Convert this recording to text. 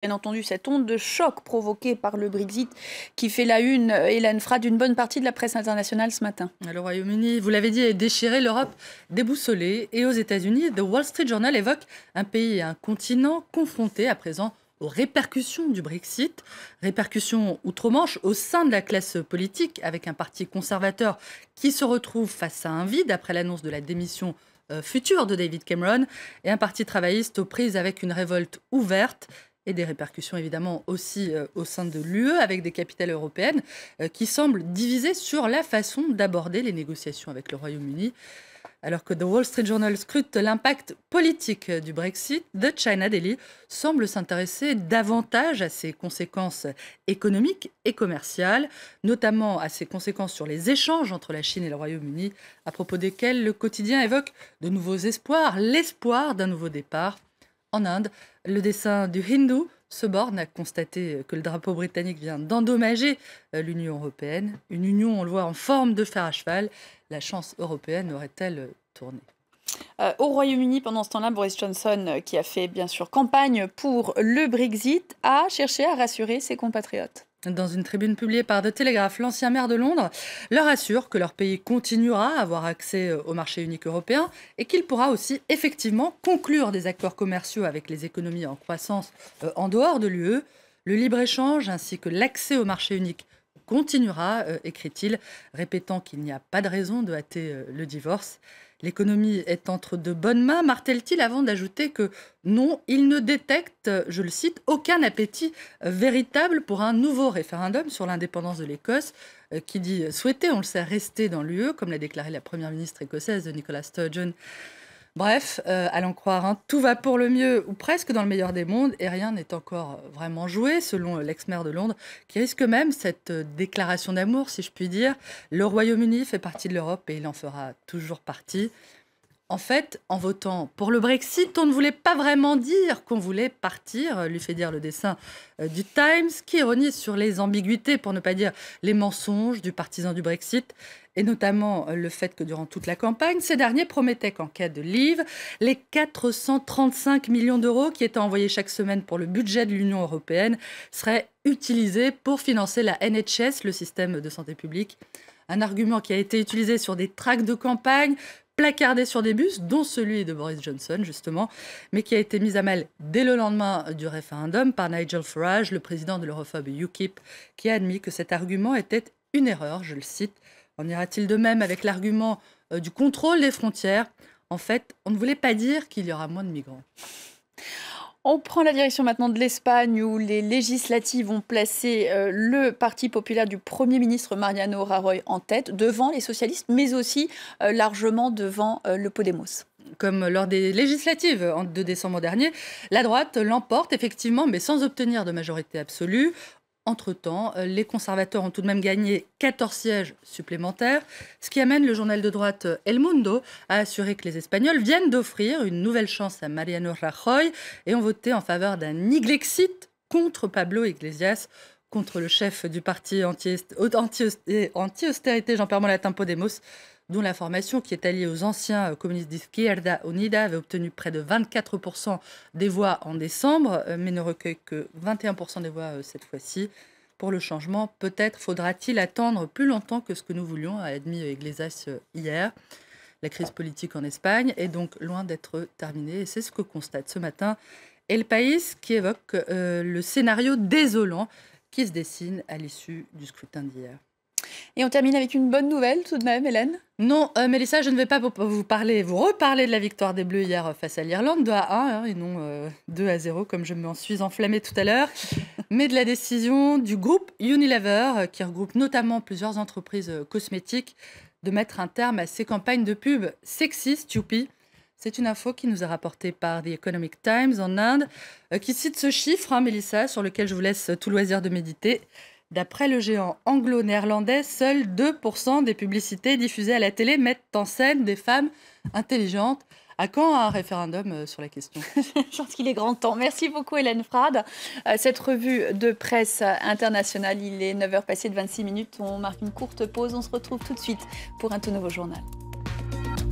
Bien entendu, cette onde de choc provoquée par le Brexit qui fait la une, Hélène Frade, d'une bonne partie de la presse internationale ce matin. Le Royaume-Uni, vous l'avez dit, est déchiré, l'Europe déboussolée. Et aux États-Unis, The Wall Street Journal évoque un pays et un continent confrontés à présent aux répercussions du Brexit, répercussions outre-Manche au sein de la classe politique, avec un parti conservateur qui se retrouve face à un vide après l'annonce de la démission future de David Cameron, et un parti travailliste aux prises avec une révolte ouverte et des répercussions évidemment aussi au sein de l'UE, avec des capitales européennes qui semblent divisées sur la façon d'aborder les négociations avec le Royaume-Uni. Alors que The Wall Street Journal scrute l'impact politique du Brexit, The China Daily semble s'intéresser davantage à ses conséquences économiques et commerciales, notamment à ses conséquences sur les échanges entre la Chine et le Royaume-Uni, à propos desquels le quotidien évoque de nouveaux espoirs, l'espoir d'un nouveau départ. En Inde, le dessin du Hindu se borne à constater que le drapeau britannique vient d'endommager l'Union européenne. Une union, on le voit, en forme de fer à cheval. La chance européenne aurait-elle tourné ? Au Royaume-Uni, pendant ce temps-là, Boris Johnson, qui a fait bien sûr campagne pour le Brexit, a cherché à rassurer ses compatriotes. Dans une tribune publiée par The Telegraph, l'ancien maire de Londres leur assure que leur pays continuera à avoir accès au marché unique européen et qu'il pourra aussi effectivement conclure des accords commerciaux avec les économies en croissance en dehors de l'UE. Le libre-échange ainsi que l'accès au marché unique continuera, écrit-il, répétant qu'il n'y a pas de raison de hâter le divorce. L'économie est entre de bonnes mains, martèle-t-il, avant d'ajouter que non, il ne détecte, je le cite, aucun appétit véritable pour un nouveau référendum sur l'indépendance de l'Écosse, qui dit souhaiter, on le sait, rester dans l'UE, comme l'a déclaré la première ministre écossaise Nicola Sturgeon. Bref, allons croire, hein, tout va pour le mieux, ou presque dans le meilleur des mondes, et rien n'est encore vraiment joué, selon l'ex-maire de Londres, qui risque même cette déclaration d'amour, si je puis dire. Le Royaume-Uni fait partie de l'Europe et il en fera toujours partie. En fait, en votant pour le Brexit, on ne voulait pas vraiment dire qu'on voulait partir, lui fait dire le dessin du Times, qui ironise sur les ambiguïtés, pour ne pas dire les mensonges du partisan du Brexit, et notamment le fait que durant toute la campagne, ces derniers promettaient qu'en cas de leave, les 435 millions d'euros qui étaient envoyés chaque semaine pour le budget de l'Union européenne seraient utilisés pour financer la NHS, le système de santé publique. Un argument qui a été utilisé sur des tracts de campagne, placardé sur des bus, dont celui de Boris Johnson, justement, mais qui a été mis à mal dès le lendemain du référendum par Nigel Farage, le président de l'europhobe UKIP, qui a admis que cet argument était une erreur, je le cite. En ira-t-il de même avec l'argument du contrôle des frontières ? En fait, on ne voulait pas dire qu'il y aura moins de migrants. On prend la direction maintenant de l'Espagne où les législatives ont placé le Parti populaire du Premier ministre Mariano Rajoy en tête, devant les socialistes, mais aussi largement devant le Podemos. Comme lors des législatives de décembre dernier, la droite l'emporte effectivement, mais sans obtenir de majorité absolue. Entre-temps, les conservateurs ont tout de même gagné 14 sièges supplémentaires, ce qui amène le journal de droite El Mundo à assurer que les Espagnols viennent d'offrir une nouvelle chance à Mariano Rajoy et ont voté en faveur d'un Iglexit contre Pablo Iglesias, contre le chef du parti anti-austérité, j'en perds mon latin, Podemos, dont la formation, qui est alliée aux anciens communistes d'Izquierda Unida, avait obtenu près de 24% des voix en décembre, mais ne recueille que 21% des voix cette fois-ci. Pour le changement, peut-être faudra-t-il attendre plus longtemps que ce que nous voulions, a admis Iglesias hier. La crise politique en Espagne est donc loin d'être terminée, et c'est ce que constate ce matin El País, qui évoque le scénario désolant qui se dessine à l'issue du scrutin d'hier. Et on termine avec une bonne nouvelle tout de même, Hélène. Non, Mélissa, je ne vais pas vous reparler de la victoire des Bleus hier face à l'Irlande, 2-1, et non 2-0, comme je m'en suis enflammée tout à l'heure, mais de la décision du groupe Unilever, qui regroupe notamment plusieurs entreprises cosmétiques, de mettre un terme à ces campagnes de pub sexistes, youpi. C'est une info qui nous est rapportée par The Economic Times en Inde, qui cite ce chiffre, Mélissa, sur lequel je vous laisse tout loisir de méditer. D'après le géant anglo-néerlandais, seuls 2% des publicités diffusées à la télé mettent en scène des femmes intelligentes. À quand un référendum sur la question ? Je pense qu'il est grand temps. Merci beaucoup Hélène Frade. Cette revue de presse internationale, il est 9h passé de 26 minutes. On marque une courte pause. On se retrouve tout de suite pour un tout nouveau journal.